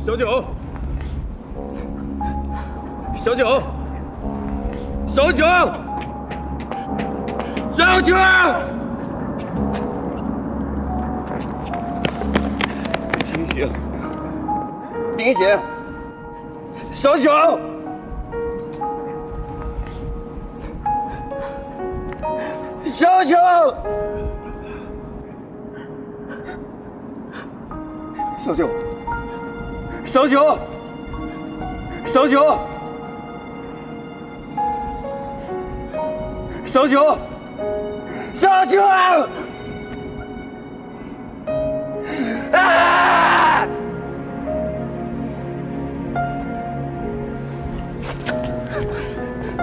小九，小九，小九，小九，醒醒，醒醒，小九，小九，小九。 小九，小九，小九，小九啊！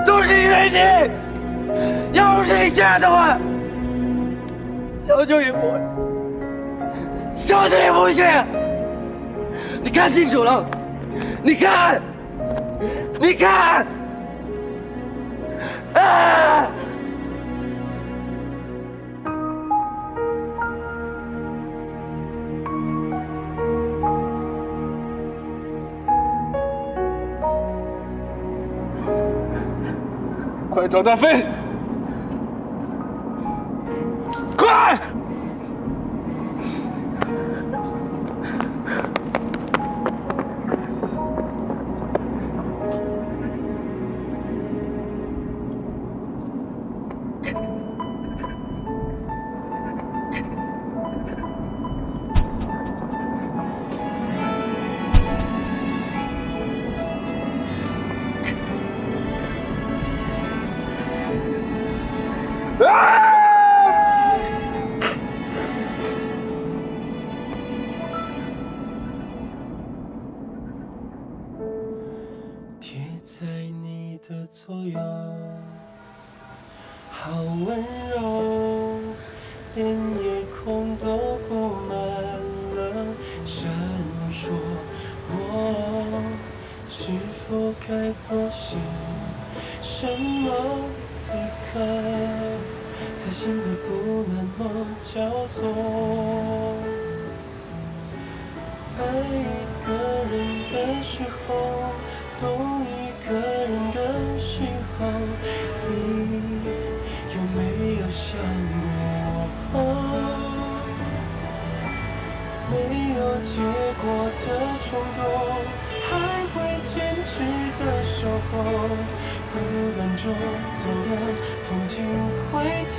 都是因为你，要不是你这样的话，小九也不会，小九也不会这样。 你看清楚了，你看，你看，啊！快找大飞，快！ 贴在你的左右，好温柔，连夜空都布满了闪烁。我是否该做些什么？此刻才显得不那么交错。爱一个人的时候。 懂一个人的时候，你有没有想过我？没有结果的冲动，还会坚持的守候。孤单中走的风景回头，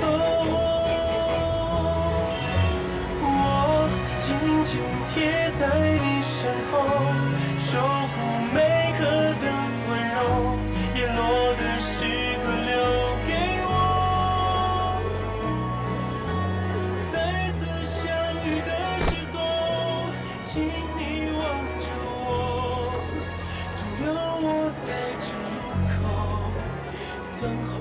我紧紧贴在你身后，守护每。 叶落的时刻留给我，再次相遇的时候，请你望着我，独留我在这路口等候。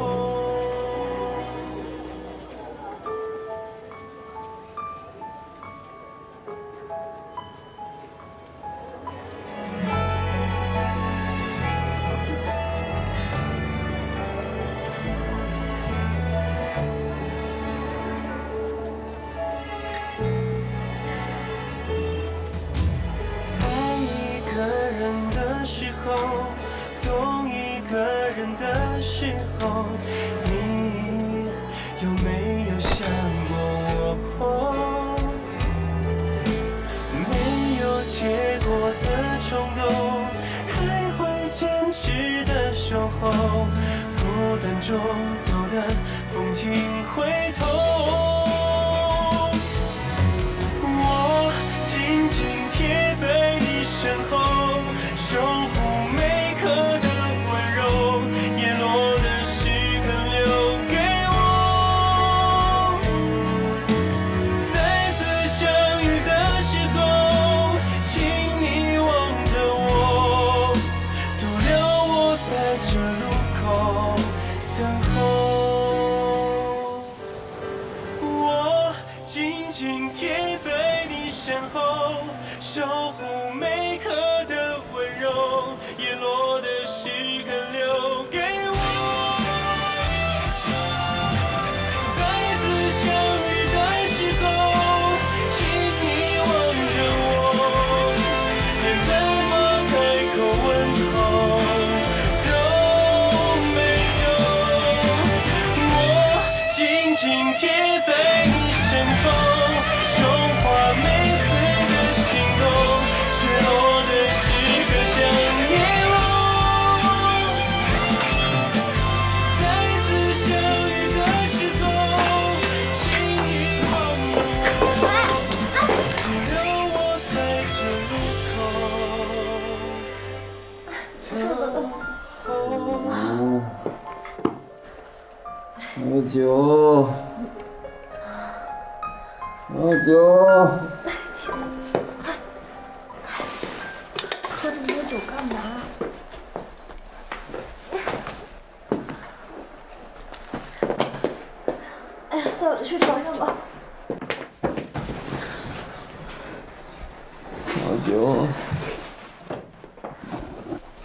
懂一个人的时候，你有没有想过我？没有结果的冲动，还会坚持的守候。孤单中走的风景回头，我紧紧贴在你身后，守护。 守护每刻的温柔，叶落的时刻留给我。再次相遇的时候，请你望着我，脸在。九，小九，起来，快！喝这么多酒干嘛？哎呀，算了，睡床上吧。小九，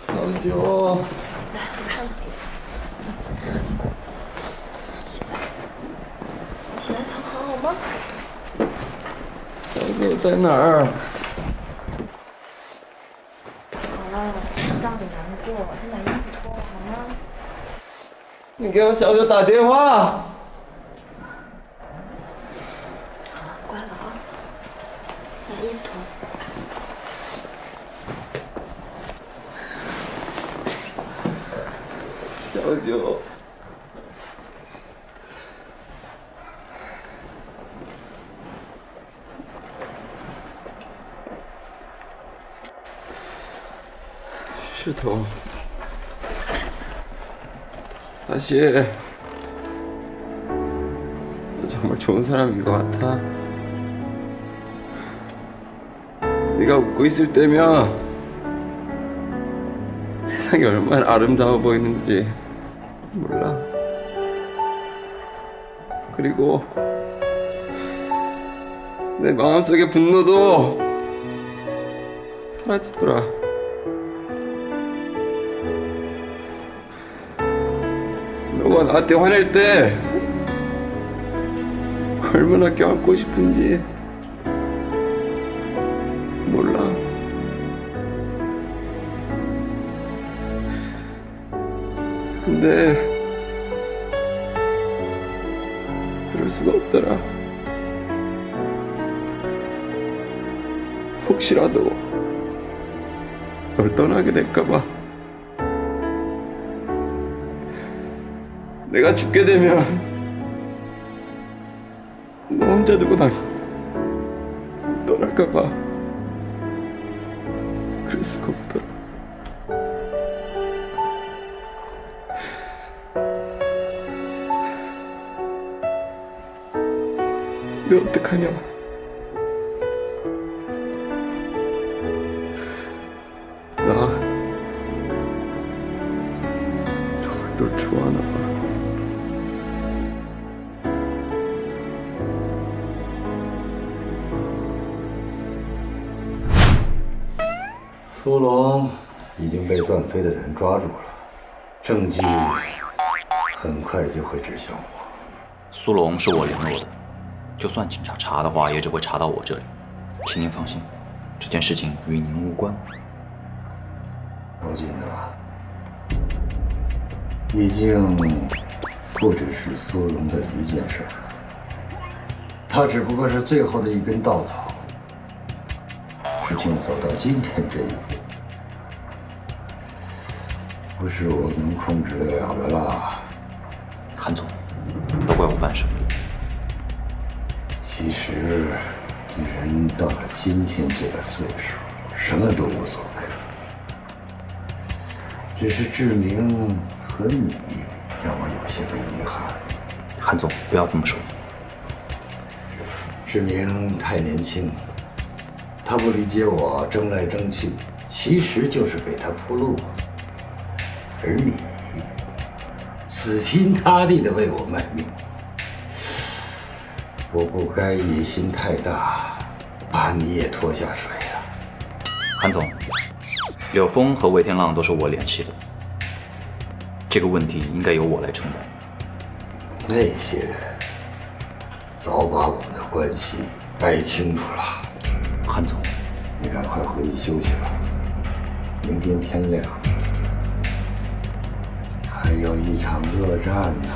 小九，来，我上躺一会儿。起来，起来躺好好吗？小九在哪儿？好了，知道你难过，先把衣服脱了好吗？你给我小九打电话。好了，乖了啊，先把衣服脱了。小九，石头，사실 너 정말 좋은 사람인 것 같아. 네가 웃고 있을 때면 세상이 얼마나 아름다워 보이는지 몰라. 그리고 내 마음속의 분노도 사라지더라. 너가 나한테 화낼 때 얼마나 껴안고 싶은지 몰라. 근데 그럴 수가 없더라. 혹시라도 널 떠나게 될까봐. 내가 죽게 되면 너 혼자 두고 난 떠날까봐. 그럴 수가 없더라. 너 어떡하냐? 나 정말 널 좋아하나 봐. 苏龙已经被段飞的人抓住了，证据很快就会指向我。苏龙是我联络的，就算警察查的话，也只会查到我这里。请您放心，这件事情与您无关。高进德，已经不只是苏龙的一件事了，他只不过是最后的一根稻草。 事情走到今天这一步，不是我能控制得了的啦。韩总，都怪我办事。其实，人到了今天这个岁数，什么都无所谓了。只是志明和你让我有些个遗憾。韩总，不要这么说。志明太年轻。 他不理解我争来争去，其实就是给他铺路。而你死心塌地的为我卖命，我不该野心太大，把你也拖下水呀。韩总，柳峰和魏天浪都是我联系的，这个问题应该由我来承担。那些人早把我们的关系掰清楚了。 韩总，你赶快回去休息吧，明天天亮还有一场恶战呢。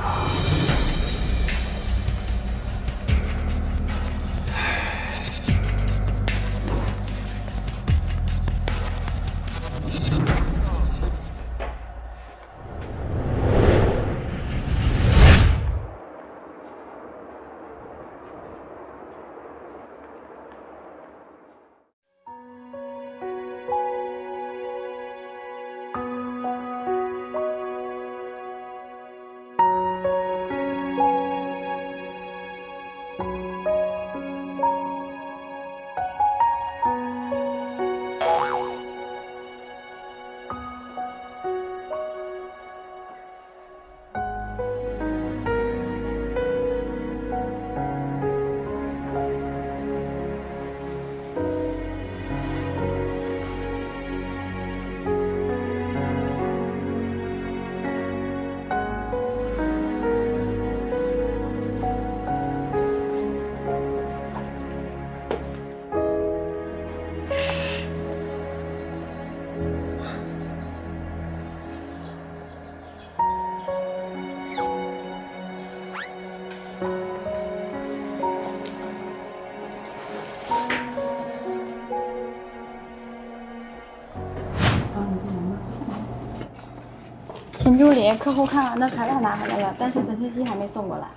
秦助理，客户看完的材料拿回来了，但是本信息还没送过来。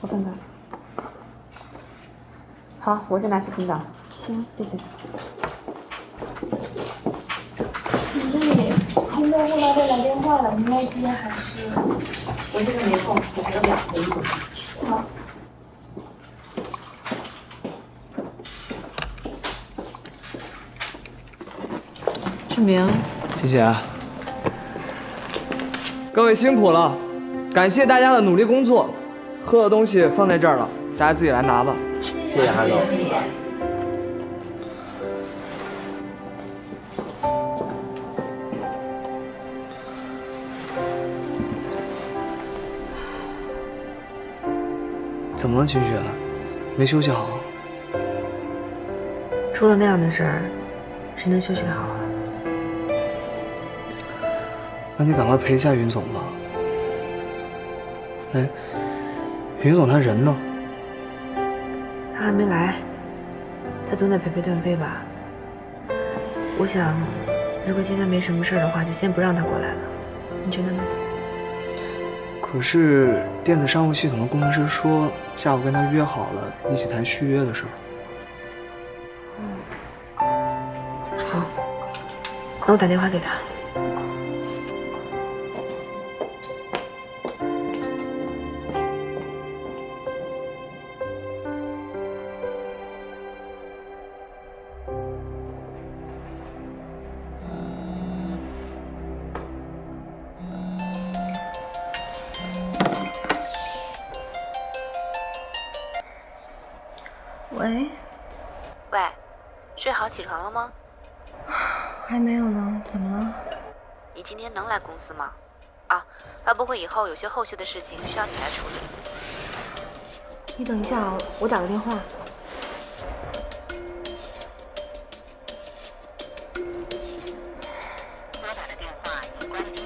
我看看。好，我先拿去存档。行，谢谢。秦助理，新客户那边来电话了，您该接还是？我现在没空，我还有2分钟。好。志明，谢谢啊。各位辛苦了，感谢大家的努力工作。喝的东西放在这儿了，大家自己来拿吧。谢谢韩总。怎么了，秦雪？没休息好？出了那样的事儿，谁能休息得好啊？那你赶快陪一下云总吧。哎，云总他人呢？他还没来，他总得陪陪段飞吧。我想，如果今天没什么事儿的话，就先不让他过来了。你觉得呢？可是电子商务系统的工程师说，下午跟他约好了，一起谈续约的事儿。好，那我打电话给他。喂，喂，睡好起床了吗？还没有呢，怎么了？你今天能来公司吗？啊，发布会以后有些后续的事情需要你来处理。你等一下啊，我打个电话。拨打的电话已关机。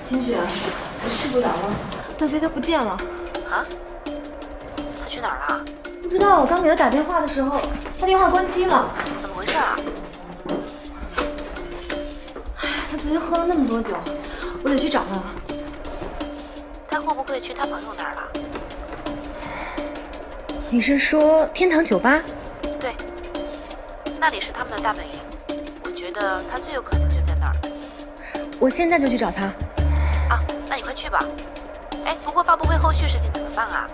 秦雪，我睡不着了，段飞他不见了。啊？他去哪儿了？不知道，我刚给他打电话的时候，他电话关机了。怎么回事啊？他昨天喝了那么多酒，我得去找他。他会不会去他朋友那儿了？你是说天堂酒吧？对，那里是他们的大本营，我觉得他最有可能就在那儿。我现在就去找他。啊，那你快去吧。哎，不过发布会后续事情怎么办啊？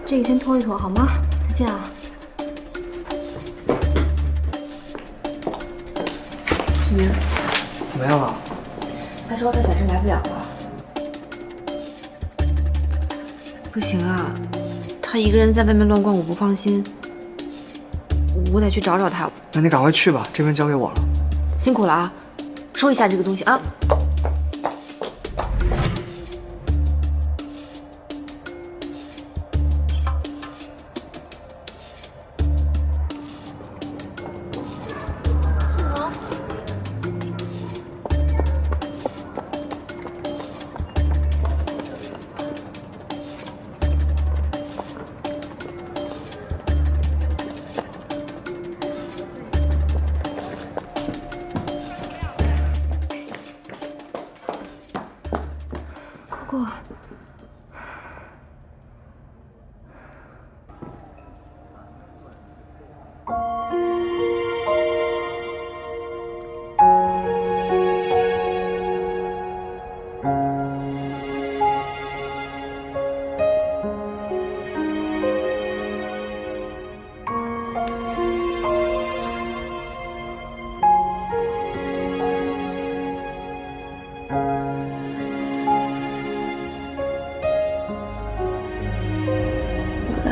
这个先拖一拖好吗？再见啊。志明，怎么样了？他说他暂时来不了了。不行啊，他一个人在外面乱逛，我不放心。我得去找找他。那你赶快去吧，这边交给我了。辛苦了啊，收一下这个东西啊。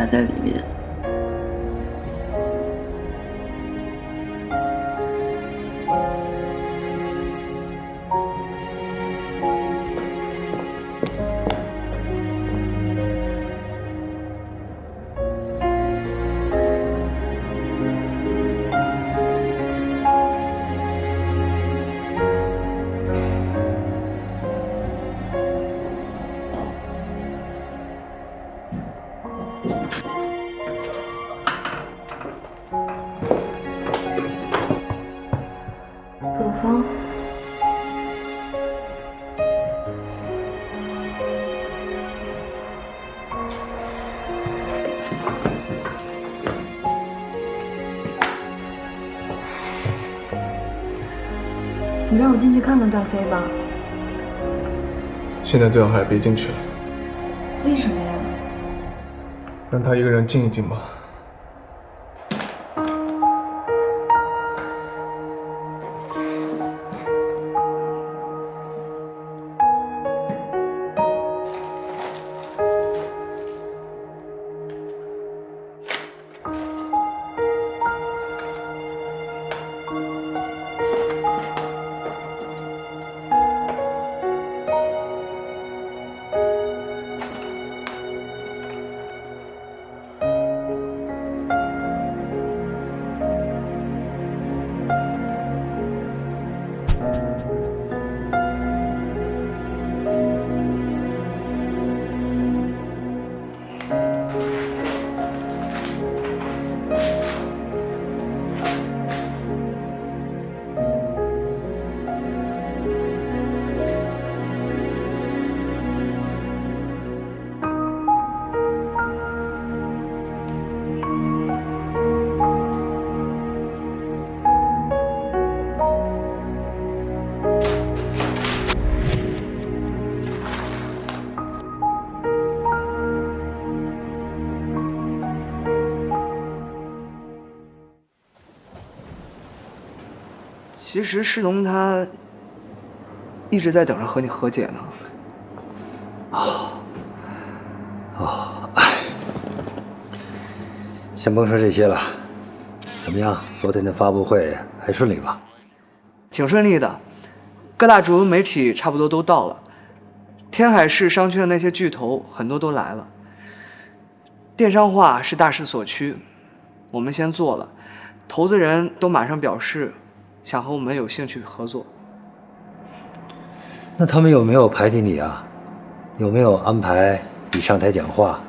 压在里面。葛峰，你让我进去看看段飞吧。现在最好还是别进去了，为什么呀？让他一个人静一静吧。其实世农他一直在等着和你和解呢。先甭说这些了，怎么样？昨天的发布会还顺利吧？挺顺利的，各大主流媒体差不多都到了，天海市商圈的那些巨头很多都来了。电商化是大势所趋，我们先做了，投资人都马上表示想和我们有兴趣合作。那他们有没有排挤你啊？有没有安排你上台讲话？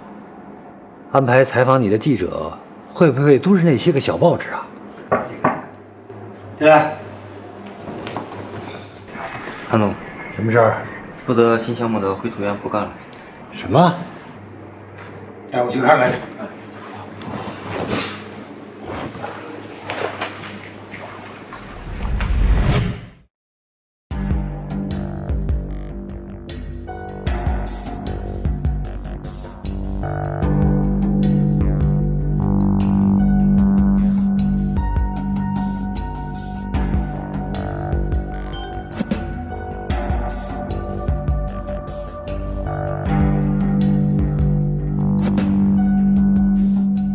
安排采访你的记者，会不会都是那些个小报纸啊？进来。韩总，什么事儿？负责新项目的绘图员不干了。什么？带我去看看去。